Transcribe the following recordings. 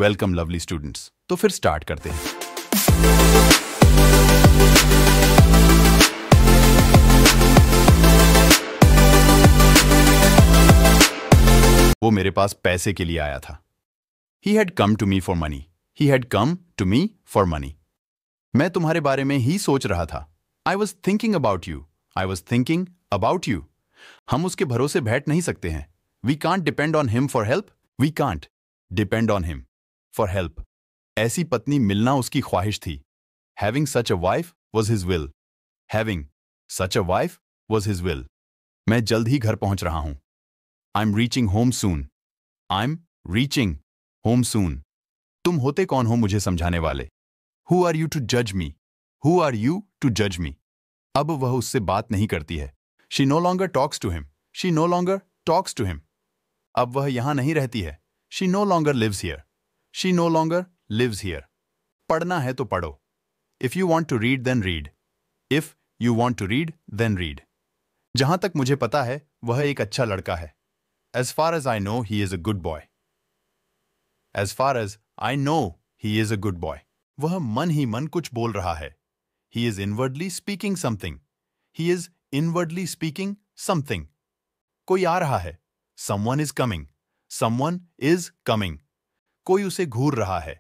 Welcome lovely students. तो फिर start करते हैं। वो मेरे पास पैसे के लिए आया था। He had come to me for money. He had come to me for money. मैं तुम्हारे बारे में ही सोच रहा था। I was thinking about you. I was thinking about you. हम उसके भरोसे बैठ नहीं सकते हैं। We can't depend on him for help. We can't depend on him for help. ऐसी पत्नी मिलना उसकी ख्वाहिश थी। Having such a wife was his will. Having such a wife was his will. मैं जल्द ही घर पहुंच रहा हूं। I'm reaching home soon. I'm reaching home soon. तुम होते कौन हो मुझे समझाने वाले? Who are you to judge me? Who are you to judge me? अब वह उससे बात नहीं करती है। She no longer talks to him. She no longer talks to him. अब वह यहां नहीं रहती है। She no longer lives here. She no longer lives here. पढ़ना है तो पढ़ो। If you want to read, then read. If you want to read, then read. जहां तक मुझे पता है वह एक अच्छा लड़का है। As far as I know, he is a good boy. As far as I know, he is a good boy. वह मन ही मन कुछ बोल रहा है। He is inwardly speaking something. He is inwardly speaking something. कोई आ रहा है। Someone is coming. Someone is coming. कोई उसे घूर रहा है।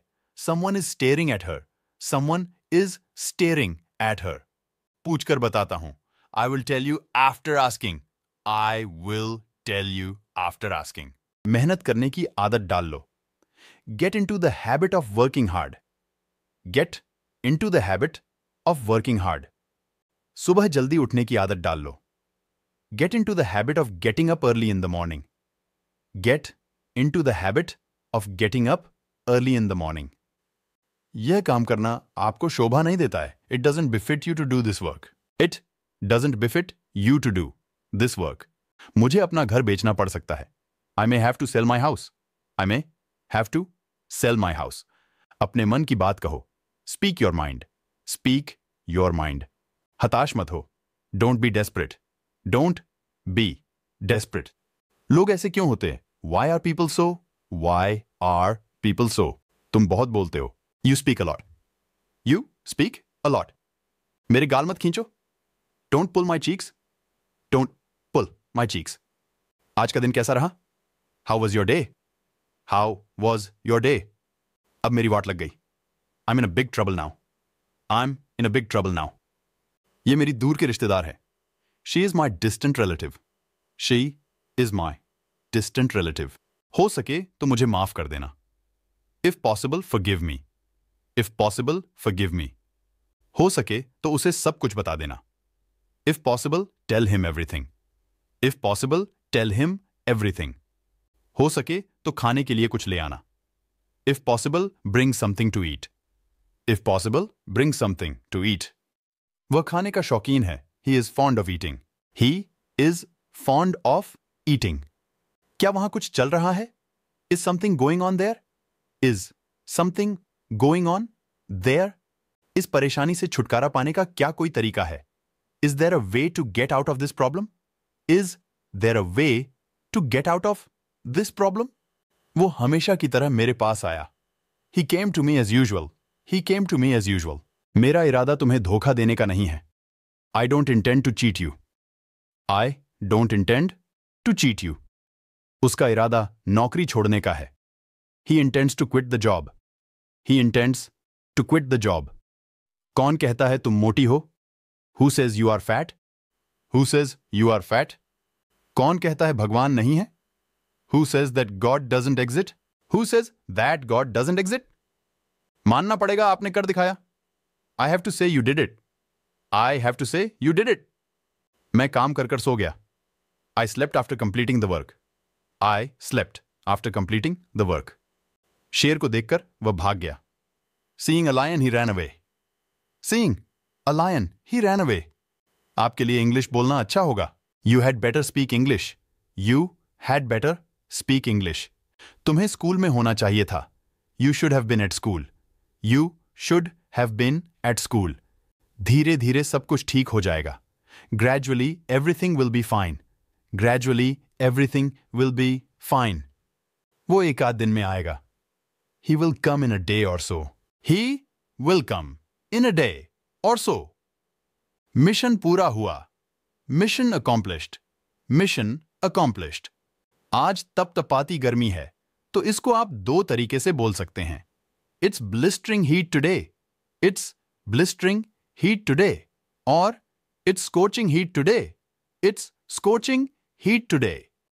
Someone is staring at her. Someone is staring at her. पूछकर बताता हूं। I will tell you after asking. I will tell you after asking. मेहनत करने की आदत डाल लो। Get into the habit of working hard. Get into the habit of working hard. सुबह जल्दी उठने की आदत डाल लो। Get into the habit of getting up early in the morning. Get into the habit of getting up early in the morning. यह काम करना आपको शोभा नहीं देता है। It doesn't befit you to do this work. It doesn't befit you to do this work. मुझे अपना घर बेचना पड़ सकता है। I may have to sell my house. I may have to sell my house. अपने मन की बात कहो। Speak your mind. Speak your mind. हताश मत हो। Don't be desperate. Don't be desperate. लोग ऐसे क्यों होते हैं? Why are people so? Why are people so? तुम बहुत बोलते हो। You speak a lot. You speak a lot. मेरे गाल मत खींचो। Don't pull my cheeks. Don't pull my cheeks. आज का दिन कैसा रहा? How was your day? How was your day? अब मेरी वाट लग गई। I'm in a big trouble now. I'm in a big trouble now. ये मेरी दूर के रिश्तेदार है। She is my distant relative. She is my distant relative. हो सके तो मुझे माफ कर देना। If possible, forgive me. If possible, forgive me. हो सके तो उसे सब कुछ बता देना। If possible, tell him everything. If possible, tell him everything. हो सके तो खाने के लिए कुछ ले आना। If possible, bring something to eat. If possible, bring something to eat. वह खाने का शौकीन है। He is fond of eating. He is fond of eating. क्या वहां कुछ चल रहा है? Is something going on there? Is something going on there? इस परेशानी से छुटकारा पाने का क्या कोई तरीका है? Is there a way to get out of this problem? Is there a way to get out of this problem? वो हमेशा की तरह मेरे पास आया। He came to me as usual. He came to me as usual. मेरा इरादा तुम्हें धोखा देने का नहीं है। I don't intend to cheat you. I don't intend to cheat you. उसका इरादा नौकरी छोड़ने का है। He intends to quit the job. He intends to quit the job. कौन कहता है तुम मोटी हो? Who says you are fat? Who says you are fat? कौन कहता है भगवान नहीं है? Who says that God doesn't exist? Who says that God doesn't exist? मानना पड़ेगा आपने कर दिखाया। I have to say you did it. I have to say you did it. मैं काम कर सो गया। I slept after completing the work. I slept after completing the work. शेर को देखकर वह भाग गया। Seeing a lion, he ran away. Seeing a lion, he ran away. आपके लिए इंग्लिश बोलना अच्छा होगा। You had better speak English. You had better speak English. तुम्हें स्कूल में होना चाहिए था। You should have been at school. You should have been at school. धीरे धीरे सब कुछ ठीक हो जाएगा। Gradually everything will be fine. Gradually everything will be fine. वो एक आध दिन में आएगा। He will come in a day or so. He will come in a day or so. Mission पूरा हुआ. Mission accomplished. Mission accomplished. आज तपतपाती गर्मी है, तो इसको आप दो तरीके से बोल सकते हैं. It's blistering heat today. It's blistering heat today. और It's scorching heat today. It's scorching heat today.